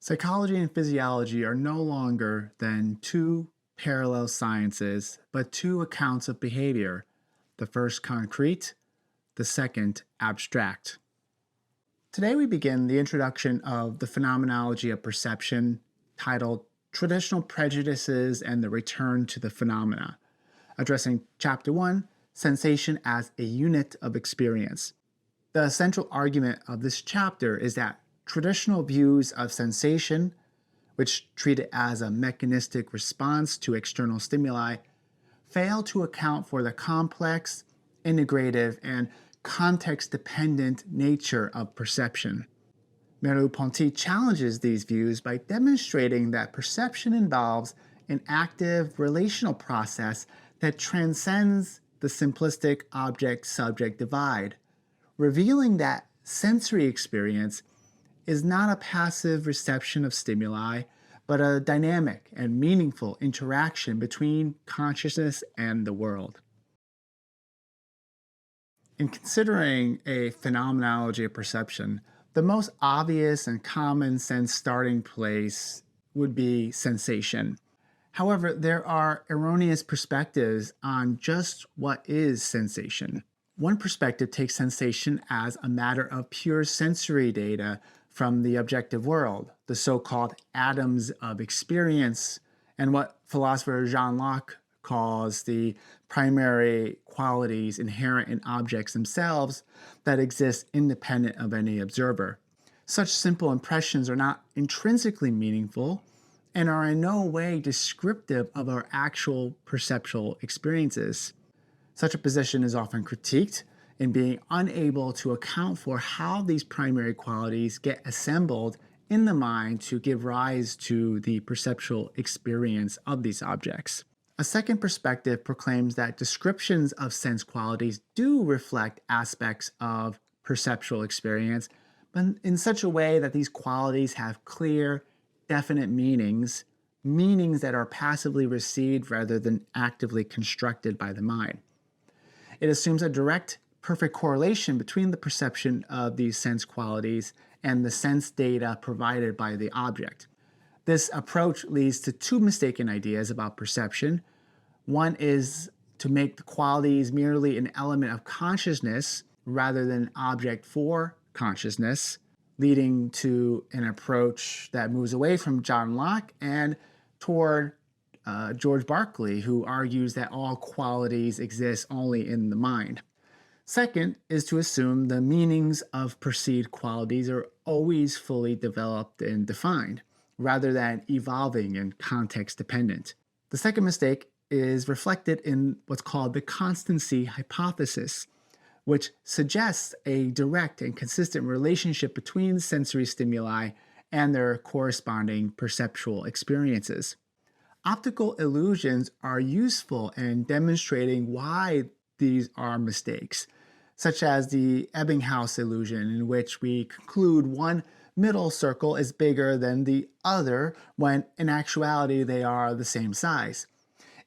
Psychology and physiology are no longer than two parallel sciences, but two accounts of behavior, the first concrete, the second abstract. Today we begin the introduction of the Phenomenology of Perception, titled Traditional Prejudices and the Return to the Phenomena, addressing Chapter 1, Sensation as a Unit of Experience. The central argument of this chapter is that traditional views of sensation, which treat it as a mechanistic response to external stimuli, fail to account for the complex, integrative, and context-dependent nature of perception. Merleau-Ponty challenges these views by demonstrating that perception involves an active relational process that transcends the simplistic object-subject divide, revealing that sensory experience is not a passive reception of stimuli, but a dynamic and meaningful interaction between consciousness and the world. In considering a phenomenology of perception, the most obvious and common sense starting place would be sensation. However, there are erroneous perspectives on just what is sensation. One perspective takes sensation as a matter of pure sensory data from the objective world, the so-called atoms of experience, and what philosopher Jean-Locke calls the primary qualities inherent in objects themselves that exist independent of any observer. Such simple impressions are not intrinsically meaningful and are in no way descriptive of our actual perceptual experiences. Such a position is often critiqued in being unable to account for how these primary qualities get assembled in the mind to give rise to the perceptual experience of these objects. A second perspective proclaims that descriptions of sense qualities do reflect aspects of perceptual experience, but in such a way that these qualities have clear, definite meanings that are passively received rather than actively constructed by the mind. It assumes a direct, perfect correlation between the perception of these sense qualities and the sense data provided by the object. This approach leads to two mistaken ideas about perception. One is to make the qualities merely an element of consciousness rather than an object for consciousness, leading to an approach that moves away from John Locke and toward George Berkeley, who argues that all qualities exist only in the mind. Second is to assume the meanings of perceived qualities are always fully developed and defined, rather than evolving and context-dependent. The second mistake is reflected in what's called the constancy hypothesis, which suggests a direct and consistent relationship between sensory stimuli and their corresponding perceptual experiences. Optical illusions are useful in demonstrating why these are mistakes, such as the Ebbinghaus illusion, in which we conclude one middle circle is bigger than the other when in actuality they are the same size.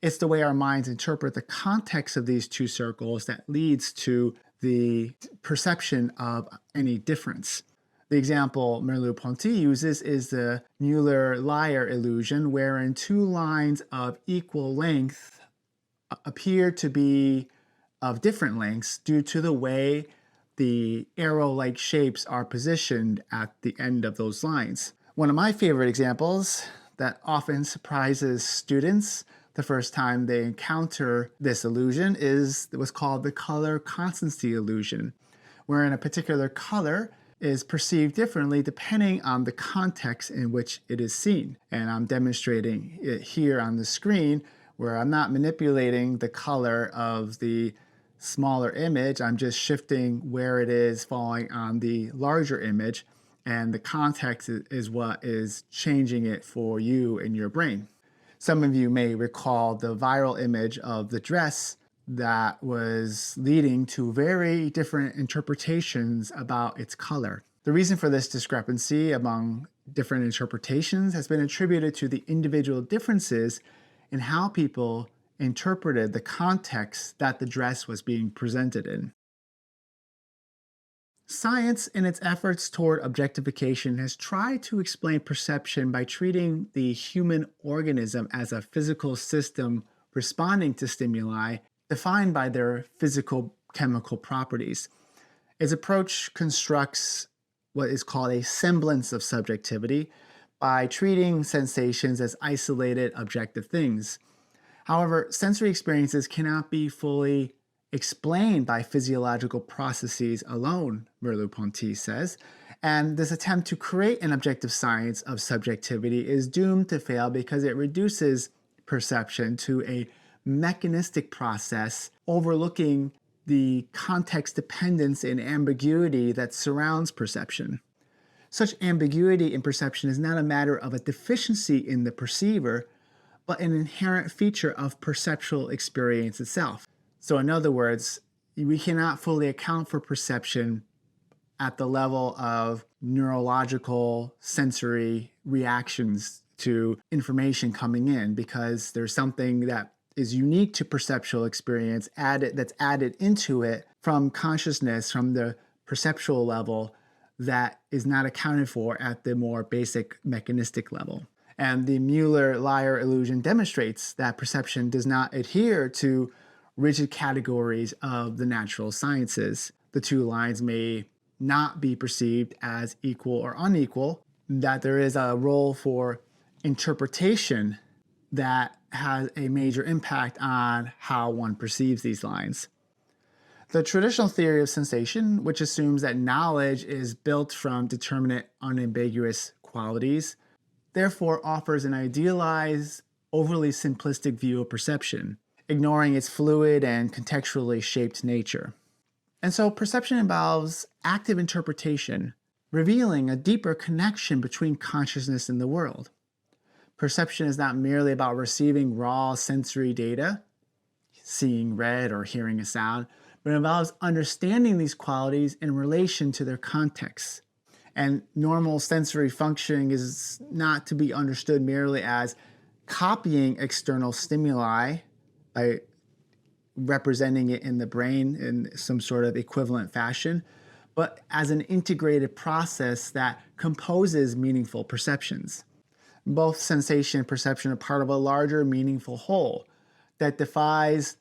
It's the way our minds interpret the context of these two circles that leads to the perception of any difference. The example Merleau-Ponty uses is the Mueller-Lyer illusion, wherein two lines of equal length appear to be of different lengths due to the way the arrow-like shapes are positioned at the end of those lines. One of my favorite examples that often surprises students the first time they encounter this illusion is what's called the color constancy illusion, wherein a particular color is perceived differently depending on the context in which it is seen. And I'm demonstrating it here on the screen, where I'm not manipulating the color of the smaller image, I'm just shifting where it is falling on the larger image, and the context is what is changing it for you in your brain. Some of you may recall the viral image of the dress that was leading to very different interpretations about its color. The reason for this discrepancy among different interpretations has been attributed to the individual differences in how people interpreted the context that the dress was being presented in. Science, in its efforts toward objectification, has tried to explain perception by treating the human organism as a physical system responding to stimuli defined by their physical chemical properties. Its approach constructs what is called a semblance of subjectivity by treating sensations as isolated objective things. However, sensory experiences cannot be fully explained by physiological processes alone, Merleau-Ponty says, and this attempt to create an objective science of subjectivity is doomed to fail because it reduces perception to a mechanistic process, overlooking the context dependence and ambiguity that surrounds perception. Such ambiguity in perception is not a matter of a deficiency in the perceiver, but an inherent feature of perceptual experience itself. So in other words, we cannot fully account for perception at the level of neurological sensory reactions to information coming in, because there's something that is unique to perceptual experience that's added into it from consciousness, from the perceptual level, that is not accounted for at the more basic mechanistic level. And the Mueller-Lyer illusion demonstrates that perception does not adhere to rigid categories of the natural sciences. The two lines may not be perceived as equal or unequal, that there is a role for interpretation that has a major impact on how one perceives these lines. The traditional theory of sensation, which assumes that knowledge is built from determinate unambiguous qualities, therefore offers an idealized, overly simplistic view of perception, ignoring its fluid and contextually shaped nature. And so perception involves active interpretation, revealing a deeper connection between consciousness and the world. Perception is not merely about receiving raw sensory data, seeing red or hearing a sound, but involves understanding these qualities in relation to their context. And normal sensory functioning is not to be understood merely as copying external stimuli by representing it in the brain in some sort of equivalent fashion, but as an integrated process that composes meaningful perceptions. Both sensation and perception are part of a larger meaningful whole that defies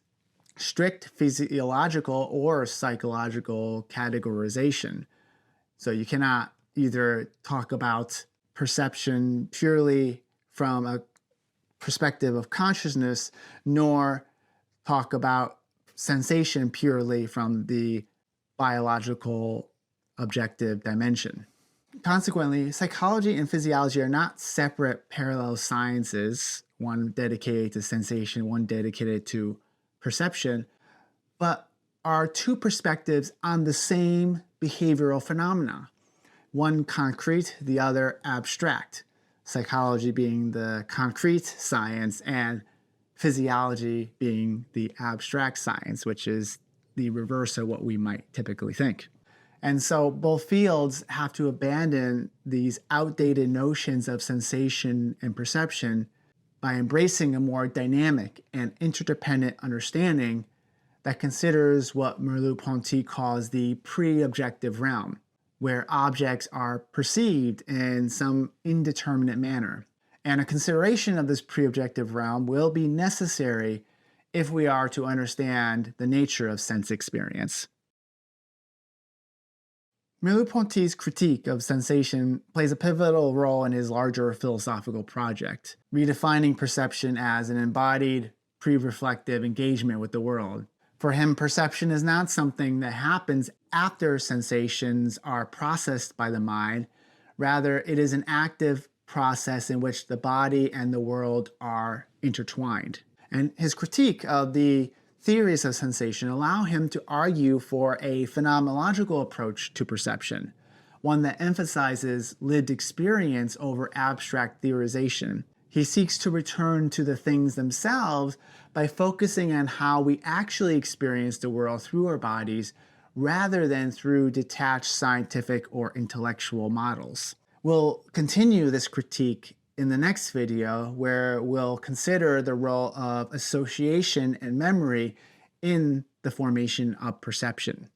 strict physiological or psychological categorization. So you cannot either talk about perception purely from a perspective of consciousness, nor talk about sensation purely from the biological objective dimension. Consequently, psychology and physiology are not separate parallel sciences, one dedicated to sensation, one dedicated to perception, but are two perspectives on the same behavioral phenomena, one concrete, the other abstract, psychology being the concrete science and physiology being the abstract science, which is the reverse of what we might typically think. And so both fields have to abandon these outdated notions of sensation and perception by embracing a more dynamic and interdependent understanding that considers what Merleau-Ponty calls the pre-objective realm, where objects are perceived in some indeterminate manner. And a consideration of this pre-objective realm will be necessary if we are to understand the nature of sense experience. Merleau-Ponty's critique of sensation plays a pivotal role in his larger philosophical project, redefining perception as an embodied, pre-reflective engagement with the world. For him, perception is not something that happens after sensations are processed by the mind. Rather, it is an active process in which the body and the world are intertwined. And his critique of the theories of sensation allow him to argue for a phenomenological approach to perception, one that emphasizes lived experience over abstract theorization. He seeks to return to the things themselves by focusing on how we actually experience the world through our bodies rather than through detached scientific or intellectual models. We'll continue this critique in the next video, where we'll consider the role of association and memory in the formation of perception.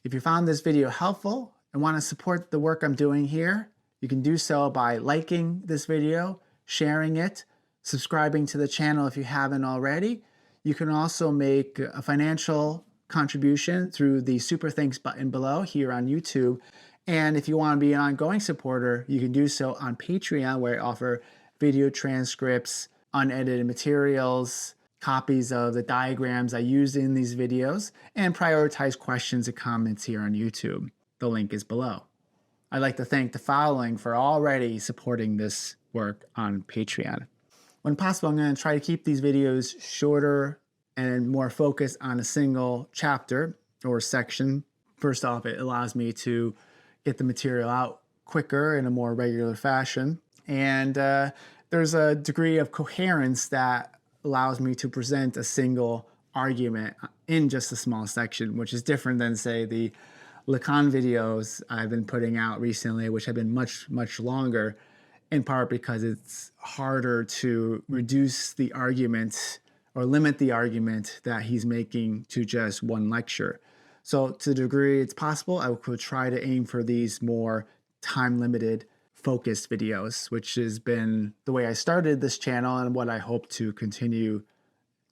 If you found this video helpful and want to support the work I'm doing here, you can do so by liking this video, sharing it, subscribing to the channel if you haven't already. You can also make a financial contribution through the Super Thanks button below here on YouTube. And if you want to be an ongoing supporter, you can do so on Patreon, where I offer video transcripts, unedited materials, copies of the diagrams I used in these videos, and prioritize questions and comments here on YouTube. The link is below. I'd like to thank the following for already supporting this work on Patreon. When possible, I'm going to try to keep these videos shorter and more focused on a single chapter or section. First off, it allows me to get the material out quicker in a more regular fashion. And there's a degree of coherence that allows me to present a single argument in just a small section, which is different than, say, the Lacan videos I've been putting out recently, which have been much, much longer, in part because it's harder to reduce the argument or limit the argument that he's making to just one lecture. So to the degree it's possible, I would try to aim for these more time-limited, focused videos, which has been the way I started this channel and what I hope to continue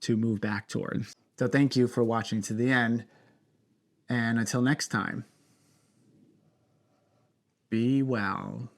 to move back toward. So thank you for watching to the end, and until next time, be well.